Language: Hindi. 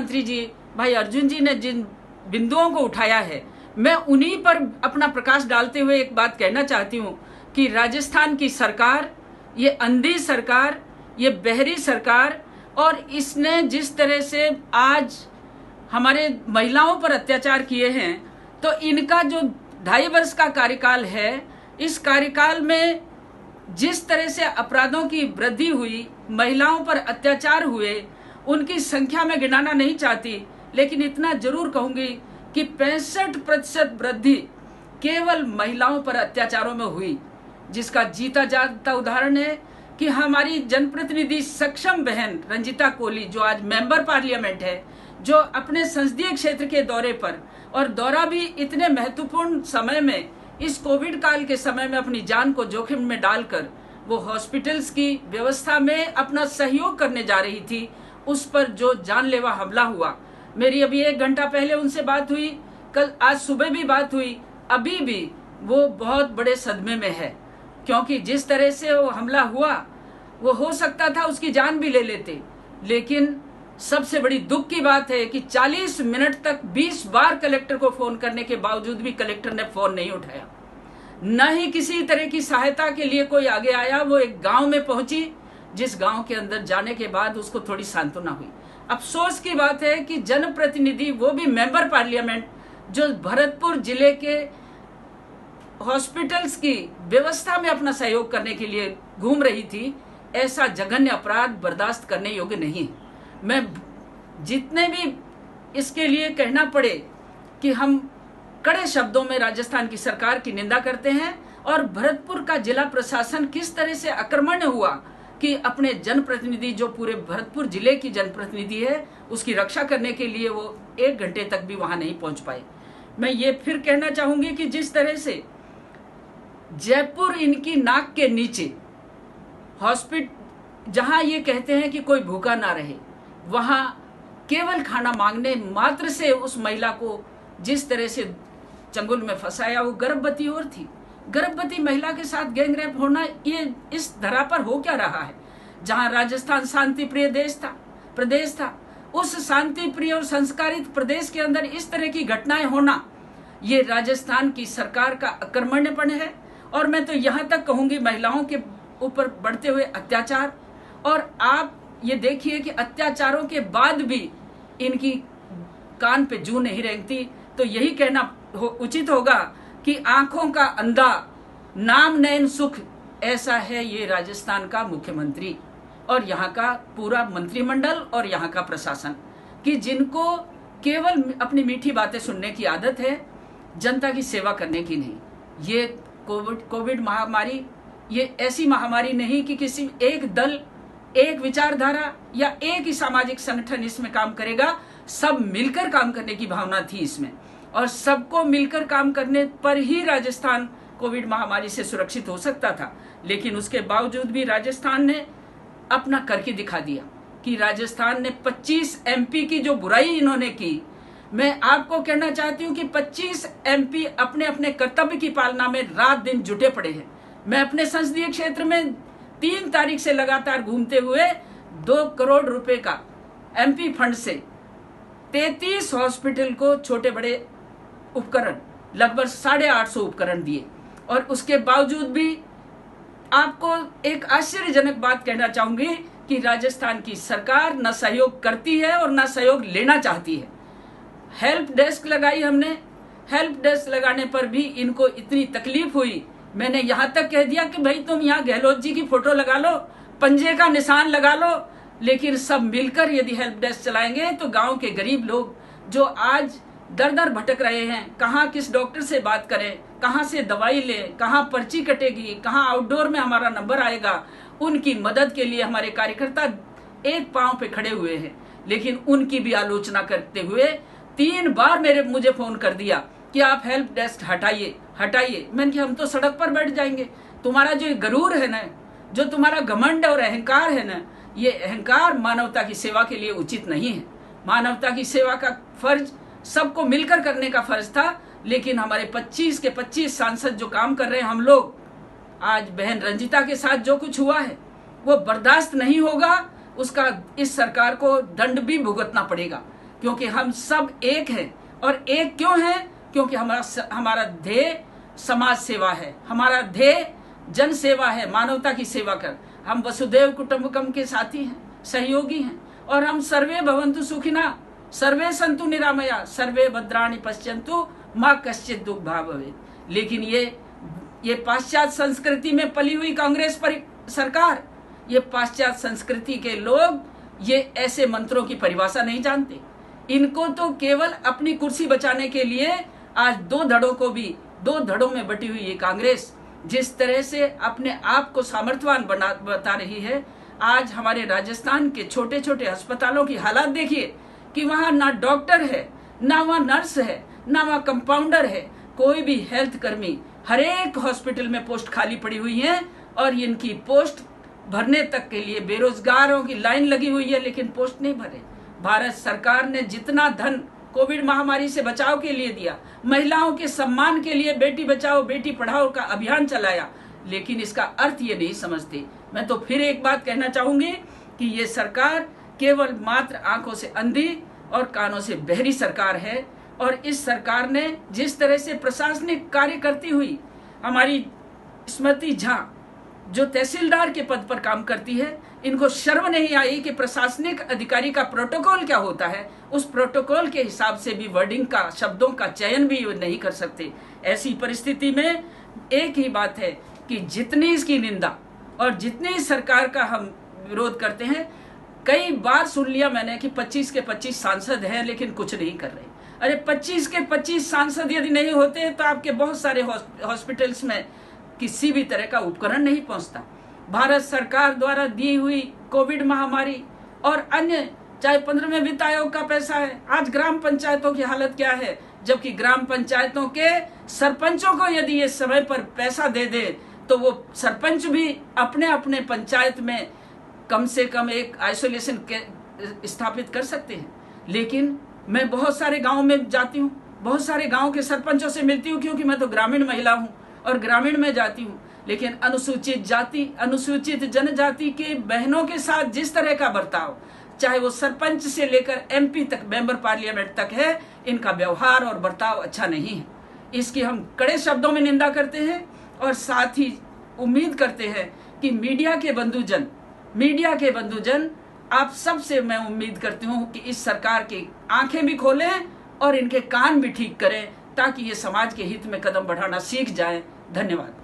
मंत्री जी भाई अर्जुन जी ने जिन बिंदुओं को उठाया है, मैं उन्हीं पर अपना प्रकाश डालते हुए एक बात कहना चाहती हूँ कि राजस्थान की सरकार, ये अंधी सरकार, ये बहरी सरकार, और इसने जिस तरह से आज हमारे महिलाओं पर अत्याचार किए हैं, तो इनका जो 2.5 वर्ष का कार्यकाल है, इस कार्यकाल में जिस तरह से अपराधों की वृद्धि हुई, महिलाओं पर अत्याचार हुए, उनकी संख्या में गिनाना नहीं चाहती, लेकिन इतना जरूर कहूंगी कि 65% वृद्धि केवल महिलाओं पर अत्याचारों में हुई, जिसका जीता जागता उदाहरण है कि हमारी जनप्रतिनिधि सक्षम बहन रंजिता कोली, जो आज मेंबर पार्लियामेंट है, जो अपने संसदीय क्षेत्र के दौरे पर, और दौरा भी इतने महत्वपूर्ण समय में, इस कोविड काल के समय में अपनी जान को जोखिम में डालकर वो हॉस्पिटल्स की व्यवस्था में अपना सहयोग करने जा रही थी, उस पर जो जानलेवा हमला हुआ, मेरी अभी 1 घंटा पहले उनसे बात हुई, कल आज सुबह भी बात हुई, अभी भी वो बहुत बड़े सदमे में है, क्योंकि जिस तरह से वो हमला हुआ, वो हो सकता था उसकी जान भी ले लेते। लेकिन सबसे बड़ी दुख की बात है कि 40 मिनट तक 20 बार कलेक्टर को फोन करने के बावजूद भी कलेक्टर ने फोन नहीं उठाया, न ही किसी तरह की सहायता के लिए कोई आगे आया। वो एक गांव में पहुंची, जिस गांव के अंदर जाने के बाद उसको थोड़ी सांत्वना हुई। अफसोस की बात है कि जनप्रतिनिधि, वो भी मेंबर पार्लियामेंट, जो भरतपुर जिले के हॉस्पिटल्स की व्यवस्था में अपना सहयोग करने के लिए घूम रही थी, ऐसा जघन्य अपराध बर्दाश्त करने योग्य नहीं। मैं जितने भी इसके लिए कहना पड़े कि हम कड़े शब्दों में राजस्थान की सरकार की निंदा करते हैं, और भरतपुर का जिला प्रशासन किस तरह से अकर्मण्य हुआ कि अपने जनप्रतिनिधि, जो पूरे भरतपुर जिले की जनप्रतिनिधि है, उसकी रक्षा करने के लिए वो 1 घंटे तक भी वहां नहीं पहुंच पाए। मैं ये फिर कहना चाहूंगी कि जिस तरह से जयपुर इनकी नाक के नीचे हॉस्पिटल, जहां ये कहते हैं कि कोई भूखा ना रहे, वहां केवल खाना मांगने मात्र से उस महिला को जिस तरह से चंगुल में फंसाया, वो गर्भवती और थी। गर्भवती महिला के साथ गैंगरेप होना, ये इस धरा पर हो क्या रहा है? जहां राजस्थान शांति प्रिय प्रदेश था, उस शांति प्रिय और संस्कारित प्रदेश के अंदर इस तरह की घटनाएं होना, ये राजस्थान की सरकार का अकर्मण्यपन है। और मैं तो यहाँ तक कहूंगी, महिलाओं के ऊपर बढ़ते हुए अत्याचार, और आप ये देखिए कि अत्याचारों के बाद भी इनकी कान पे जूं नहीं रेंगती। तो यही कहना उचित होगा कि आंखों का अंधा, नाम नैन सुख, ऐसा है ये राजस्थान का मुख्यमंत्री और यहाँ का पूरा मंत्रिमंडल और यहाँ का प्रशासन, कि जिनको केवल अपनी मीठी बातें सुनने की आदत है, जनता की सेवा करने की नहीं। ये कोविड महामारी, ये ऐसी महामारी नहीं कि किसी एक दल, एक विचारधारा या एक ही सामाजिक संगठन इसमें काम करेगा। सब मिलकर काम करने की भावना थी इसमें, और सबको मिलकर काम करने पर ही राजस्थान कोविड महामारी से सुरक्षित हो सकता था। लेकिन उसके बावजूद भी राजस्थान ने अपना करके दिखा दिया कि राजस्थान ने 25 MP की जो बुराई इन्होंने की, मैं आपको कहना चाहती हूं कि 25 MP अपने अपने कर्तव्य की पालना में रात दिन जुटे पड़े हैं। मैं अपने संसदीय क्षेत्र में 3 तारीख से लगातार घूमते हुए 2 करोड़ रुपए का MP फंड से 33 हॉस्पिटल को छोटे बड़े उपकरण, लगभग 850 उपकरण दिए, और उसके बावजूद भी आपको एक आश्चर्यजनक बात कहना चाहूंगी कि राजस्थान की सरकार न सहयोग करती है और न सहयोग लेना चाहती है। हेल्प डेस्क लगाई हमने, हेल्प डेस्क लगाने पर भी इनको इतनी तकलीफ हुई, मैंने यहाँ तक कह दिया कि भाई तुम यहाँ गहलोत जी की फोटो लगा लो, पंजे का निशान लगा लो, लेकिन सब मिलकर यदि हेल्प डेस्क चलाएंगे तो गांव के गरीब लोग जो आज दर दर भटक रहे हैं, कहाँ किस डॉक्टर से बात करें, कहाँ से दवाई लें, कहाँ पर्ची कटेगी, कहाँ आउटडोर में हमारा नंबर आएगा, उनकी मदद के लिए हमारे कार्यकर्ता एक पांव पे खड़े हुए हैं। लेकिन उनकी भी आलोचना करते हुए 3 बार मुझे फोन कर दिया कि आप हेल्प डेस्क हटाइए। मैंने कहा हम तो सड़क पर बैठ जाएंगे। तुम्हारा जो गरूर है ना, जो तुम्हारा घमंड और अहंकार है ना, ये अहंकार मानवता की सेवा के लिए उचित नहीं है। मानवता की सेवा का फर्ज सबको मिलकर करने का फर्ज था, लेकिन हमारे 25 के 25 सांसद जो काम कर रहे हैं, हम लोग आज बहन रंजिता के साथ जो कुछ हुआ है वो बर्दाश्त नहीं होगा। उसका इस सरकार को दंड भी भुगतना पड़ेगा, क्योंकि हम सब एक हैं। और एक क्यों है? क्योंकि हमारा ध्येय समाज सेवा है, हमारा ध्येय जन सेवा है, मानवता की सेवा कर। हम वसुदेव कुटुंबकम के साथी हैं, सहयोगी हैं, और हम सर्वे भवन्तु सुखिना, सर्वे सन्तु निरामया, सर्वे भद्राणि पश्यन्तु माँ कश्चित् दुख भाग भवेत्। लेकिन ये पाश्चात्य संस्कृति में पली हुई कांग्रेस सरकार, ये पाश्चात्य संस्कृति के लोग ये ऐसे मंत्रों की परिभाषा नहीं जानते। इनको तो केवल अपनी कुर्सी बचाने के लिए आज दो धड़ों में बटी हुई ये कांग्रेस जिस तरह से अपने आप को सामर्थ्यवान बता रही है। आज हमारे राजस्थान के छोटे छोटे अस्पतालों की हालात देखिए कि वहाँ ना डॉक्टर है, ना वहाँ नर्स है, ना वहाँ कंपाउंडर है, कोई भी हेल्थ कर्मी। हर एक हॉस्पिटल में पोस्ट खाली पड़ी हुई है और इनकी पोस्ट भरने तक के लिए बेरोजगारों की लाइन लगी हुई है, लेकिन पोस्ट नहीं भरे। भारत सरकार ने जितना धन कोविड महामारी से बचाव के लिए दिया, महिलाओं के सम्मान के लिए बेटी बचाओ बेटी पढ़ाओ का अभियान चलाया, लेकिन इसका अर्थ ये नहीं समझते। मैं तो फिर एक बात कहना चाहूंगी कि ये सरकार केवल मात्र आंखों से अंधी और कानों से बहरी सरकार है। और इस सरकार ने जिस तरह से प्रशासनिक कार्य करती हुई हमारी स्मृति झा जो तहसीलदार के पद पर काम करती है, इनको शर्म नहीं आई कि प्रशासनिक अधिकारी का प्रोटोकॉल क्या होता है, उस प्रोटोकॉल के हिसाब से भी वर्डिंग का, शब्दों का चयन भी नहीं कर सकते। ऐसी परिस्थिति में एक ही बात है कि जितनी इसकी निंदा और जितनी सरकार का हम विरोध करते हैं, कई बार सुन लिया मैंने कि 25 के 25 सांसद हैं लेकिन कुछ नहीं कर रहे। अरे 25 के 25 सांसद यदि नहीं होते तो आपके बहुत सारे हॉस्पिटल्स में किसी भी तरह का उपकरण नहीं पहुंचता। भारत सरकार द्वारा दी हुई कोविड महामारी और अन्य, चाहे 15वें वित्त आयोग का पैसा है, आज ग्राम पंचायतों की हालत क्या है, जबकि ग्राम पंचायतों के सरपंचों को यदि ये समय पर पैसा दे दे तो वो सरपंच भी अपने अपने पंचायत में कम से कम एक आइसोलेशन स्थापित कर सकते हैं। लेकिन मैं बहुत सारे गाँव में जाती हूँ, बहुत सारे गाँव के सरपंचों से मिलती हूँ, क्योंकि मैं तो ग्रामीण महिला हूँ और ग्रामीण में जाती हूँ। लेकिन अनुसूचित जाति, अनुसूचित जनजाति के बहनों के साथ जिस तरह का बर्ताव, चाहे वो सरपंच से लेकर MP तक, मेंबर पार्लियामेंट तक है, इनका व्यवहार और बर्ताव अच्छा नहीं है। इसकी हम कड़े शब्दों में निंदा करते हैं और साथ ही उम्मीद करते हैं कि मीडिया के बंधुजन आप सबसे मैं उम्मीद करती हूँ कि इस सरकार की आंखें भी खोलें और इनके कान भी ठीक करें, ताकि ये समाज के हित में कदम बढ़ाना सीख जाएं। धन्यवाद।